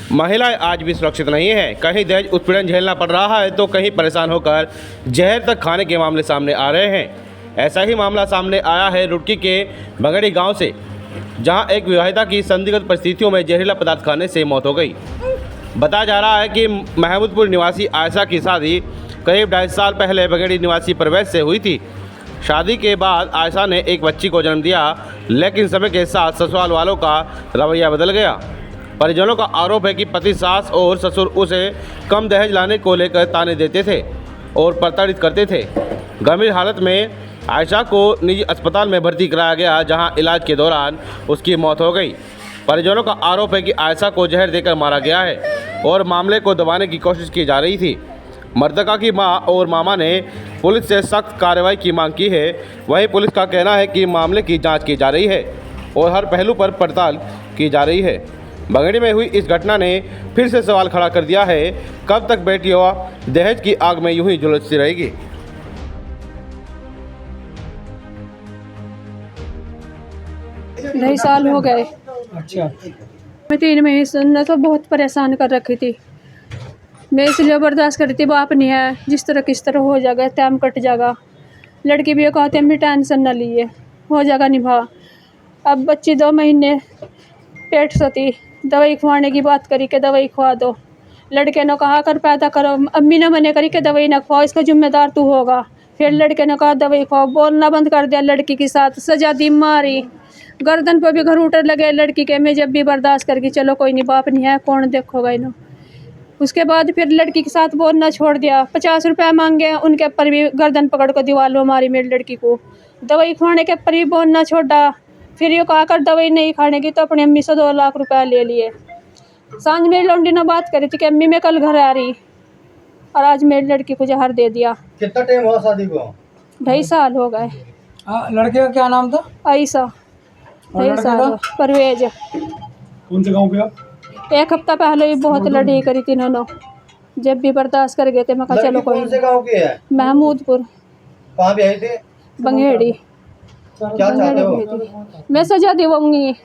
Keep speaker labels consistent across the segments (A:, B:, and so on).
A: महिलाएं आज भी सुरक्षित नहीं है। कहीं दहेज उत्पीड़न झेलना पड़ रहा है तो कहीं परेशान होकर जहर तक खाने के मामले सामने आ रहे हैं। ऐसा ही मामला सामने आया है रुड़की के बंगड़ी गांव से, जहां एक विवाहिता की संदिग्ध परिस्थितियों में जहरीला पदार्थ खाने से मौत हो गई। बताया जा रहा है कि महमूदपुर निवासी आयशा की शादी करीब 2.5 साल पहले बंगड़ी निवासी परवेज से हुई थी। शादी के बाद आयशा ने एक बच्ची को जन्म दिया, लेकिन समय के साथ ससुराल वालों का रवैया बदल गया। परिजनों का आरोप है कि पति, सास और ससुर उसे कम दहेज लाने को लेकर ताने देते थे और प्रताड़ित करते थे। गंभीर हालत में आयशा को निजी अस्पताल में भर्ती कराया गया, जहां इलाज के दौरान उसकी मौत हो गई। परिजनों का आरोप है कि आयशा को जहर देकर मारा गया है और मामले को दबाने की कोशिश की जा रही थी। मृतका की मां और मामा ने पुलिस से सख्त कार्रवाई की मांग की है। वहीं पुलिस का कहना है कि मामले की जांच की जा रही है और हर पहलू पर पड़ताल की जा रही है। बंगड़ी में हुई इस घटना ने फिर से सवाल खड़ा कर दिया है, कब तक बेटियों दहेज की आग में यूं ही झुलसती रहेगी।
B: 2.5 साल हो गए।
C: अच्छा,
B: मैं 3 महीने से तो बहुत परेशान कर रखी थी। मैं इसलिए बर्दाश्त करती, बाप नहीं है, जिस तरह किस तरह हो जाएगा, टाइम कट जाएगा। लड़की भी ये कहते हैं टेंशन न लिए, हो जाएगा निभा। अब बच्ची 2 महीने पेट से थी, दवाई खुआने की बात करी के दवाई खुआ दो। लड़के ने कहा कर पैदा करो, अम्मी ने मने करी के दवाई ना खुआओ, इसका जिम्मेदार तू होगा। फिर लड़के ने कहा दवाई खुआओ, बोलना बंद कर दिया लड़की के साथ, सजा दी, मारी। गर्दन पर भी घरूटर लगे लड़की के। मैं जब भी बर्दाश्त करके चलो कोई नहीं, बाप नहीं है, कौन देखोगा इन्हों। उसके बाद फिर लड़की के साथ बोलना छोड़ दिया। 50 रुपये मांगे, उनके ऊपर भी गर्दन पकड़ कर दीवार में मारी मेरी लड़की को। दवाई खुआने के ऊपर भी बोलना छोड़ा। फिर ये कहा कर दवाई नहीं खाने की, तो अपनी अम्मी से 2 लाख रुपया ले लिए। सांझ मेरी लौंडी ने बात करी थी कि अम्मी मैं कल घर आ रही, और आज मेरी लड़की को जहर दे दिया।
C: कितना टाइम हुआ शादी को?
B: 2.5 साल हो गए।
C: लड़के का क्या नाम था?
B: आयशा। 2.5 साल। परवेज।
C: कौन से गांव पे आप?
B: 1 हफ्ता पहले ही बहुत लड़ाई करी थी इन्होंने। जब भी बर्दाश्त कर गए थे, मैं कहा चलो कोई।
C: कौन से गांव के है?
B: महमूदपुर।
C: कहाँ पे आए थे?
B: बंगेड़ी।
C: क्या चाहते हो?
B: मैं सजा दिवाऊंगी,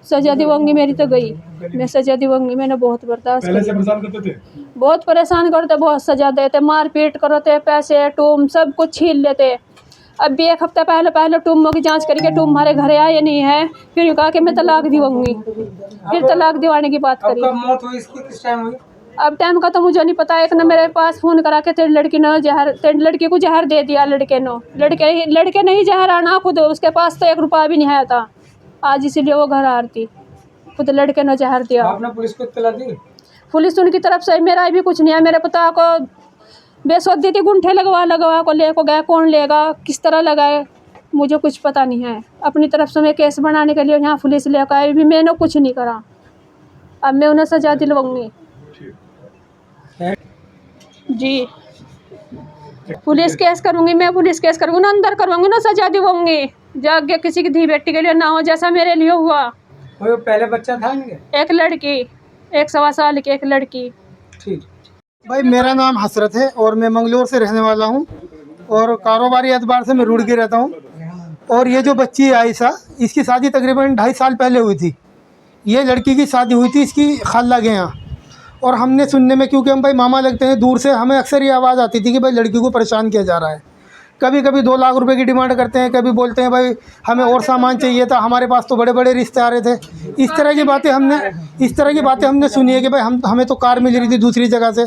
B: सजा दिवाऊंगी, मेरी तो गई। मैं सजा दिवाऊंगी, मैंने बहुत बर्दाश्त
C: पहले से
B: किया।
C: परेशान करते थे?
B: बहुत परेशान करते, बहुत सजा देते, मार पीट करते, पैसे टूम सब कुछ छीन लेते। अब भी 1 हफ्ता पहले टूमों की जांच करके टूम हमारे घर आए नहीं है। फिर यूँ कहा कि मैं तलाक दिवाऊंगी। फिर तलाक दिवाने की बात करी।
C: कब मौत हुई इसकी? किस टाइम हुई?
B: अब टाइम का तो मुझे नहीं पता। एक ने मेरे पास फ़ोन करा के तेरी लड़की ने तेरी लड़की को जहर दे दिया। लड़के ने ही जहर आना, खुद उसके पास तो 1 रुपया भी नहीं आया था आज, इसीलिए वो घर आ रही थी। खुद लड़के ने जहर दिया।
C: आपने पुलिस को इत्तला दी?
B: पुलिस उनकी तरफ से मेरा भी कुछ नहीं है। मेरे पिता को बेसुधी थी, गुंठे लगवा को ले को गए, कौन लेगा, किस तरह लगाए, मुझे कुछ पता नहीं है। अपनी तरफ से मैं केस बनाने के लिए यहाँ पुलिस लेकर आई, भी मैंने कुछ नहीं करा। अब मैं उन्हें सजा दिलवाऊंगी जी। पुलिस केस करूंगी, मैं पुलिस केस करूंगी ना, अंदर करवाऊंगी ना, सजा दिलवाऊंगी। जाके किसी की धी बेटी के लिए ना हो, जैसा मेरे लिए हुआ।
C: वो पहले बच्चा था इनके?
B: 1 लड़की, 1 सवा साल की 1 लड़की।
C: ठीक
D: भाई, मेरा नाम हसरत है और मैं मंगलोर से रहने वाला हूँ और कारोबारी एतबार से मैं रुड़की रहता हूँ। और ये जो बच्ची है आयशा, इसकी शादी तकरीबन 2.5 साल पहले हुई थी। ये लड़की की शादी हुई थी इसकी खाला के यहाँ। और हमने सुनने में, क्योंकि हम भाई मामा लगते हैं, दूर से हमें अक्सर ये आवाज़ आती थी कि भाई लड़की को परेशान किया जा रहा है। कभी कभी 2 लाख रुपए की डिमांड करते हैं, कभी बोलते हैं भाई हमें और सामान चाहिए था, हमारे पास तो बड़े बड़े रिश्ते आ रहे थे। इस तरह की बातें हमने सुनी है कि भाई हमें तो कार मिल रही थी दूसरी जगह से।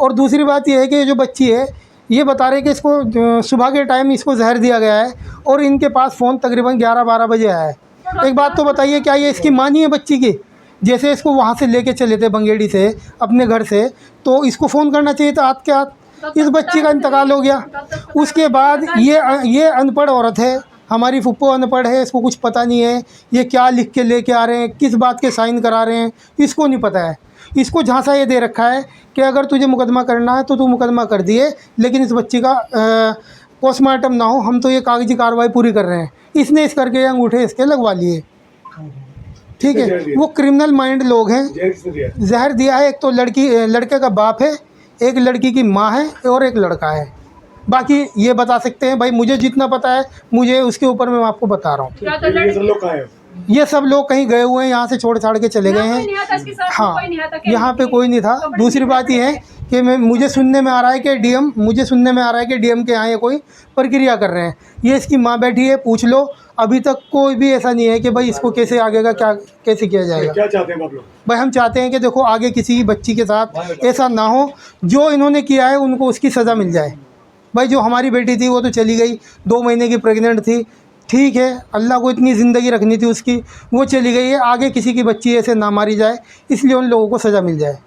D: और दूसरी बात यह है कि जो बच्ची है, ये बता रहे कि इसको सुबह के टाइम इसको जहर दिया गया है और इनके पास फ़ोन तकरीबन 11-12 बजे आया है। एक बात तो बताइए, क्या ये इसकी माँ नहीं है बच्ची की? जैसे इसको वहाँ से लेके चले थे बंगेड़ी से अपने घर से, तो इसको फ़ोन करना चाहिए था हाथ के हाथ। इस बच्ची का इंतकाल हो गया। उसके बाद ये अनपढ़ औरत है, हमारी फुप्पो अनपढ़ है, इसको कुछ पता नहीं है ये क्या लिख के लेके आ रहे हैं, किस बात के साइन करा रहे हैं, इसको नहीं पता है। इसको झांसा ये दे रखा है कि अगर तुझे मुकदमा करना है तो तू मुकदमा कर दिए, लेकिन इस बच्ची का पोस्टमार्टम ना हो, हम तो ये कागजी कार्रवाई पूरी कर रहे हैं। इसने इस करके अंगूठे इसके लगवा लिए। ठीक है, वो क्रिमिनल माइंड लोग हैं। जहर दिया है। एक तो लड़के का बाप है, एक लड़की की माँ है और एक लड़का है। बाकी ये बता सकते हैं भाई, मुझे जितना पता है मुझे उसके ऊपर मैं आपको बता रहा हूँ। ये सब लोग कहीं गए हुए हैं, यहाँ से छोड़ छाड़ के चले गए हैं। हाँ, यहाँ पे कोई नहीं था। दूसरी बात ये है कि मुझे सुनने में आ रहा है कि डीएम के यहाँ ये कोई प्रक्रिया कर रहे हैं। ये इसकी माँ बैठी है, पूछ लो। अभी तक कोई भी ऐसा नहीं है कि भाई इसको कैसे आगे का क्या कैसे किया जाएगा।
E: क्या चाहते हैं आप लोग?
D: भाई हम चाहते हैं कि देखो आगे किसी की बच्ची के साथ ऐसा ना हो, जो इन्होंने किया है उनको उसकी सज़ा मिल जाए। भाई जो हमारी बेटी थी वो तो चली गई, 2 महीने की प्रेग्नेंट थी, ठीक है, अल्लाह को इतनी ज़िंदगी रखनी थी उसकी, वो चली गई है। आगे किसी की बच्ची ऐसे ना मारी जाए, इसलिए उन लोगों को सज़ा मिल जाए।